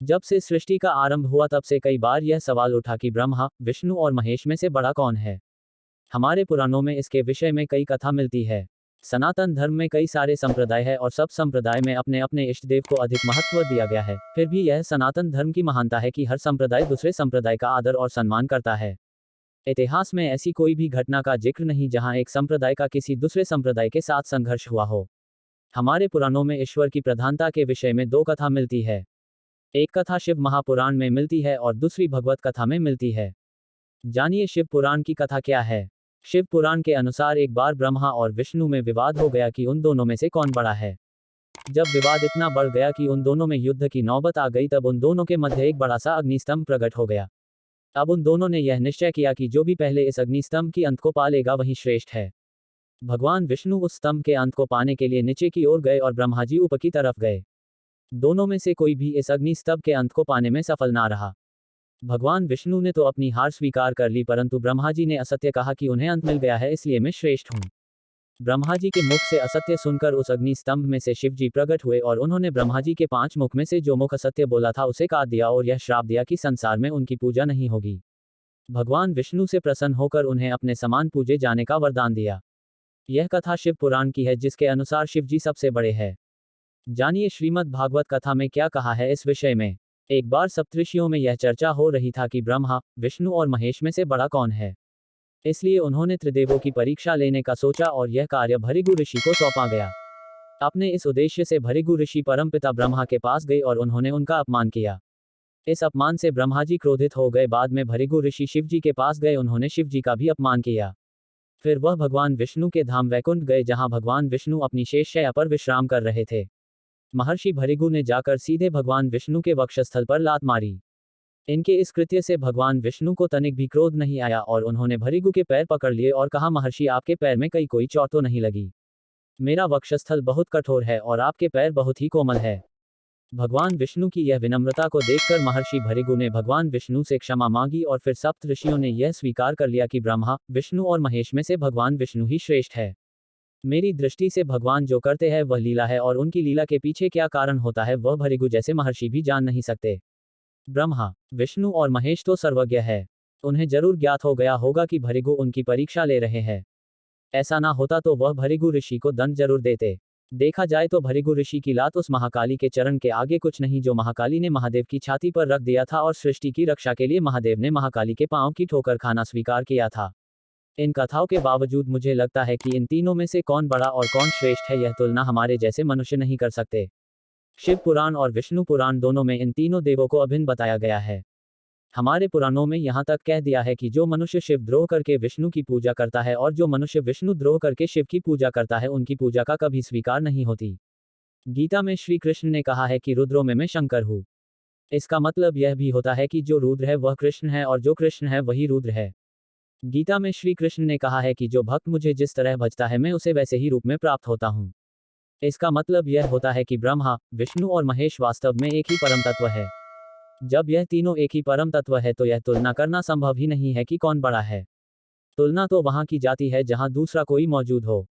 जब से सृष्टि का आरंभ हुआ तब से कई बार यह सवाल उठा कि ब्रह्मा, विष्णु और महेश में से बड़ा कौन है। हमारे पुराणों में इसके विषय में कई कथा मिलती है। सनातन धर्म में कई सारे संप्रदाय है और सब संप्रदाय में अपने अपने इष्ट देव को अधिक महत्व दिया गया है। फिर भी यह सनातन धर्म की महानता है कि हर संप्रदाय दूसरे संप्रदाय का आदर और सम्मान करता है। इतिहास में ऐसी कोई भी घटना का जिक्र नहीं जहां एक संप्रदाय का किसी दूसरे संप्रदाय के साथ संघर्ष हुआ हो। हमारे पुराणों में ईश्वर की प्रधानता के विषय में दो कथा मिलती है। एक कथा शिव महापुराण में मिलती है और दूसरी भगवत कथा में मिलती है। जानिए शिव पुराण की कथा क्या है। शिव पुराण के अनुसार एक बार ब्रह्मा और विष्णु में विवाद हो गया कि उन दोनों में से कौन बड़ा है। जब विवाद इतना बढ़ गया कि उन दोनों में युद्ध की नौबत आ गई तब उन दोनों के मध्य एक बड़ा सा अग्निस्तंभ प्रकट हो गया। अब उन दोनों ने यह निश्चय किया कि जो भी पहले इस अग्निस्तंभ की अंत को पा लेगा वही श्रेष्ठ है। भगवान विष्णु उस स्तंभ के अंत को पाने के लिए नीचे की ओर गए और ब्रह्मा जी ऊपर की तरफ गए। दोनों में से कोई भी इस अग्निस्तंभ के अंत को पाने में सफल ना रहा। भगवान विष्णु ने तो अपनी हार स्वीकार कर ली परंतु ब्रह्मा जी ने असत्य कहा कि उन्हें अंत मिल गया है इसलिए मैं श्रेष्ठ हूँ। ब्रह्मा जी के मुख से असत्य सुनकर उस अग्नि स्तंभ में से शिव जी प्रकट हुए और उन्होंने ब्रह्मा जी के 5 मुख में से जो मुख असत्य बोला था उसे काट दिया और यह श्राप दिया कि संसार में उनकी पूजा नहीं होगी। भगवान विष्णु से प्रसन्न होकर उन्हें अपने समान पूजे जाने का वरदान दिया। यह कथा शिव पुराण की है जिसके अनुसार शिव जी सबसे बड़े हैं। जानिए श्रीमद् भागवत कथा में क्या कहा है इस विषय में। एक बार सप्तऋषियों में यह चर्चा हो रही था कि ब्रह्मा, विष्णु और महेश में से बड़ा कौन है। इसलिए उन्होंने त्रिदेवों की परीक्षा लेने का सोचा और यह कार्य भृगु ऋषि को सौंपा गया। अपने इस उद्देश्य से भृगु ऋषि परमपिता ब्रह्मा के पास गए और उन्होंने उनका अपमान किया। इस अपमान से ब्रह्मा जी क्रोधित हो गए। बाद में भृगु ऋषि शिव जी के पास गए, उन्होंने शिव जी का भी अपमान किया। फिर वह भगवान विष्णु के धाम वैकुंठ गए जहां भगवान विष्णु अपनी शेषशैया पर विश्राम कर रहे थे। महर्षि भृगु ने जाकर सीधे भगवान विष्णु के वक्षस्थल पर लात मारी। इनके इस कृत्य से भगवान विष्णु को तनिक भी क्रोध नहीं आया और उन्होंने भृगु के पैर पकड़ लिए और कहा, महर्षि आपके पैर में कोई चोट तो नहीं लगी। मेरा वक्षस्थल बहुत कठोर है और आपके पैर बहुत ही कोमल है। भगवान विष्णु की यह विनम्रता को देखकर महर्षि भृगु ने भगवान विष्णु से क्षमा मांगी और फिर सप्त ऋषियों ने यह स्वीकार कर लिया कि ब्रह्मा, विष्णु और महेश में से भगवान विष्णु ही श्रेष्ठ है। मेरी दृष्टि से भगवान जो करते हैं वह लीला है और उनकी लीला के पीछे क्या कारण होता है वह भृगु जैसे महर्षि भी जान नहीं सकते। ब्रह्मा, विष्णु और महेश तो सर्वज्ञ है। उन्हें जरूर ज्ञात हो गया होगा कि भृगु उनकी परीक्षा ले रहे हैं। ऐसा ना होता तो वह भृगु ऋषि को दंड जरूर देते। देखा जाए तो भृगु ऋषि की लात उस महाकाली के चरण के आगे कुछ नहीं जो महाकाली ने महादेव की छाती पर रख दिया था और सृष्टि की रक्षा के लिए महादेव ने महाकाली के पांव की ठोकर खाना स्वीकार किया था। इन कथाओं के बावजूद मुझे लगता है कि इन तीनों में से कौन बड़ा और कौन श्रेष्ठ है यह तुलना हमारे जैसे मनुष्य नहीं कर सकते। शिव पुराण और विष्णु पुराण दोनों में इन तीनों देवों को अभिन्न बताया गया है। हमारे पुराणों में यहाँ तक कह दिया है कि जो मनुष्य शिव द्रोह करके विष्णु की पूजा करता है और जो मनुष्य विष्णु द्रोह करके शिव की पूजा करता है उनकी पूजा का कभी स्वीकार नहीं होती। गीता में श्री कृष्ण ने कहा है कि रुद्रों में मैं शंकर हूँ। इसका मतलब यह भी होता है कि जो रुद्र है वह कृष्ण है और जो कृष्ण है वही रुद्र है। गीता में श्री कृष्ण ने कहा है कि जो भक्त मुझे जिस तरह भजता है मैं उसे वैसे ही रूप में प्राप्त होता हूँ। इसका मतलब यह होता है कि ब्रह्मा, विष्णु और महेश वास्तव में एक ही परम तत्व है। जब यह तीनों एक ही परम तत्व है तो यह तुलना करना संभव ही नहीं है कि कौन बड़ा है। तुलना तो वहां की जाती है जहां दूसरा कोई मौजूद हो।